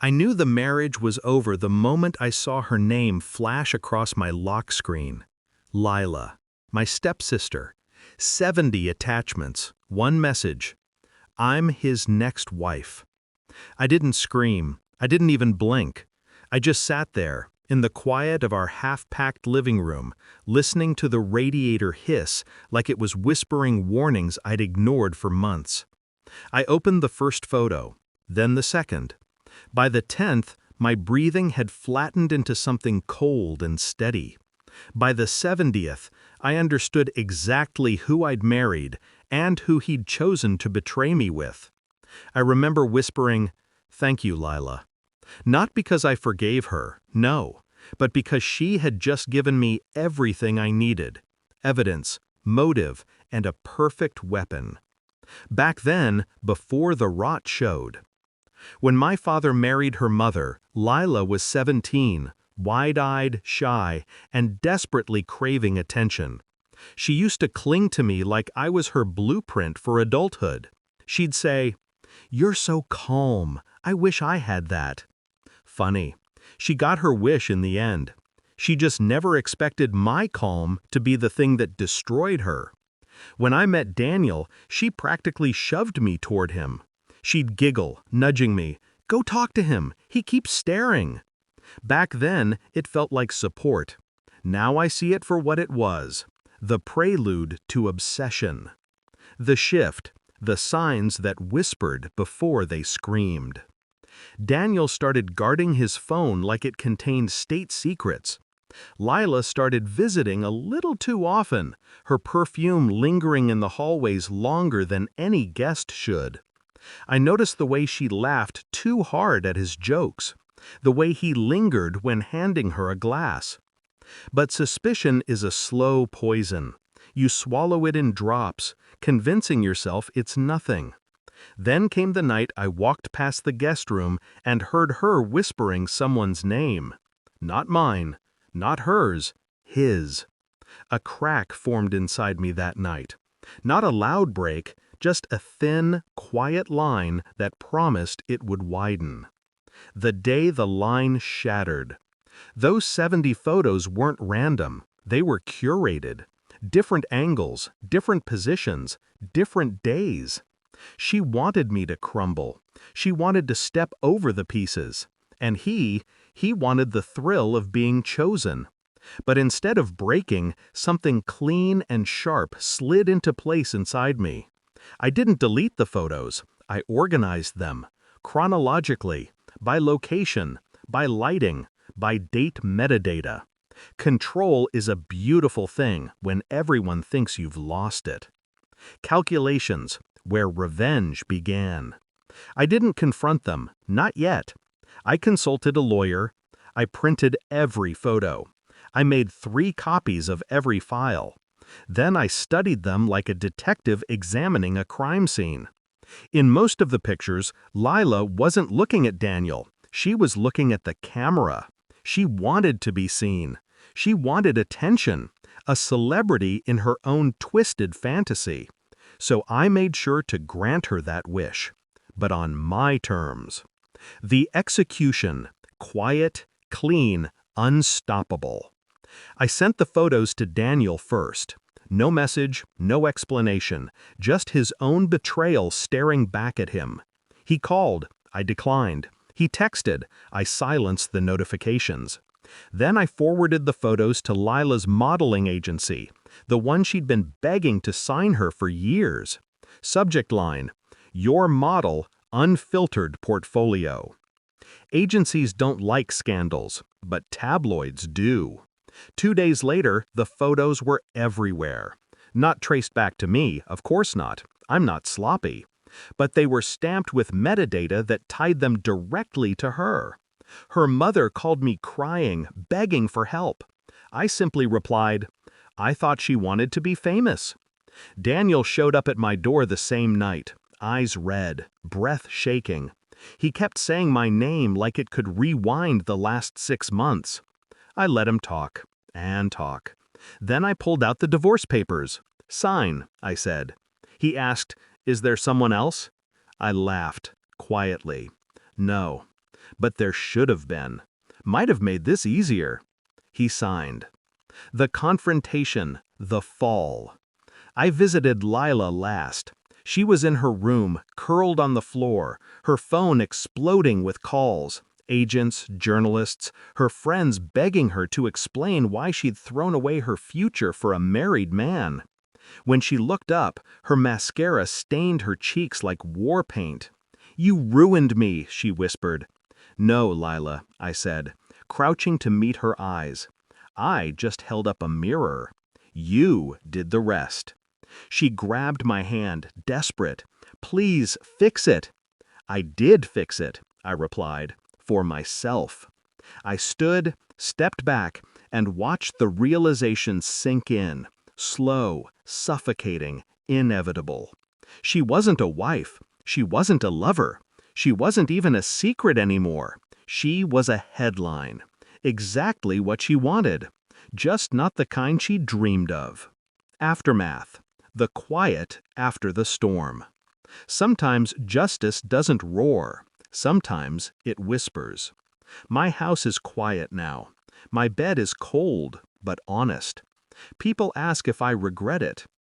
I knew the marriage was over the moment I saw her name flash across my lock screen. Lila, my stepsister. 70 attachments, one message. I'm his next wife. I didn't scream. I didn't even blink. I just sat there, in the quiet of our half-packed living room, listening to the radiator hiss like it was whispering warnings I'd ignored for months. I opened the first photo, then the second. By the 10th, my breathing had flattened into something cold and steady. By the 70th, I understood exactly who I'd married and who he'd chosen to betray me with. I remember whispering, "Thank you, Lila." Not because I forgave her, no, but because she had just given me everything I needed: evidence, motive, and a perfect weapon. Back then, before the rot showed. When my father married her mother, Lila was 17, wide-eyed, shy, and desperately craving attention. She used to cling to me like I was her blueprint for adulthood. She'd say, "You're so calm. I wish I had that." Funny. She got her wish in the end. She just never expected my calm to be the thing that destroyed her. When I met Daniel, she practically shoved me toward him. She'd giggle, nudging me, "Go talk to him. He keeps staring." Back then, it felt like support. Now I see it for what it was: the prelude to obsession. The shift, the signs that whispered before they screamed. Daniel started guarding his phone like it contained state secrets. Lila started visiting a little too often, her perfume lingering in the hallways longer than any guest should. I noticed the way she laughed too hard at his jokes, the way he lingered when handing her a glass. But suspicion is a slow poison. You swallow it in drops, convincing yourself it's nothing. Then came the night I walked past the guest room and heard her whispering someone's name. Not mine, not hers, his. A crack formed inside me that night. Not a loud break, just a thin, quiet line that promised it would widen. The day the line shattered. Those 70 photos weren't random, they were curated. Different angles, different positions, different days. She wanted me to crumble. She wanted to step over the pieces. And he wanted the thrill of being chosen. But instead of breaking, something clean and sharp slid into place inside me. I didn't delete the photos. I organized them. Chronologically, by location, by lighting, by date metadata. Control is a beautiful thing when everyone thinks you've lost it. Calculations, where revenge began. I didn't confront them, not yet. I consulted a lawyer. I printed every photo. I made 3 copies of every file. Then I studied them like a detective examining a crime scene. In most of the pictures, Lila wasn't looking at Daniel. She was looking at the camera. She wanted to be seen. She wanted attention, a celebrity in her own twisted fantasy. So I made sure to grant her that wish, but on my terms. The execution, quiet, clean, unstoppable. I sent the photos to Daniel first. No message, no explanation, just his own betrayal staring back at him. He called. I declined. He texted. I silenced the notifications. Then I forwarded the photos to Lila's modeling agency, the one she'd been begging to sign her for years. Subject line: "Your model, unfiltered portfolio." Agencies don't like scandals, but tabloids do. 2 days later, the photos were everywhere. Not traced back to me, of course not. I'm not sloppy. But they were stamped with metadata that tied them directly to her. Her mother called me crying, begging for help. I simply replied, "I thought she wanted to be famous." Daniel showed up at my door the same night, eyes red, breath shaking. He kept saying my name like it could rewind the last 6 months. I let him talk, and talk. Then I pulled out the divorce papers. "Sign," I said. He asked, "Is there someone else?" I laughed, quietly. No. But there should have been. Might have made this easier. He signed. The confrontation, the fall. I visited Lila last. She was in her room, curled on the floor, her phone exploding with calls. Agents, journalists, her friends begging her to explain why she'd thrown away her future for a married man. When she looked up, her mascara stained her cheeks like war paint. "You ruined me," she whispered. "No, Lila," I said, crouching to meet her eyes. "I just held up a mirror. You did the rest." She grabbed my hand, desperate. "Please, fix it." "I did fix it," I replied, "for myself." I stood, stepped back, and watched the realization sink in. Slow, suffocating, inevitable. She wasn't a wife. She wasn't a lover. She wasn't even a secret anymore. She was a headline. Exactly what she wanted. Just not the kind she dreamed of. Aftermath. The quiet after the storm. Sometimes justice doesn't roar. Sometimes it whispers. My house is quiet now. My bed is cold, but honest. People ask if I regret it.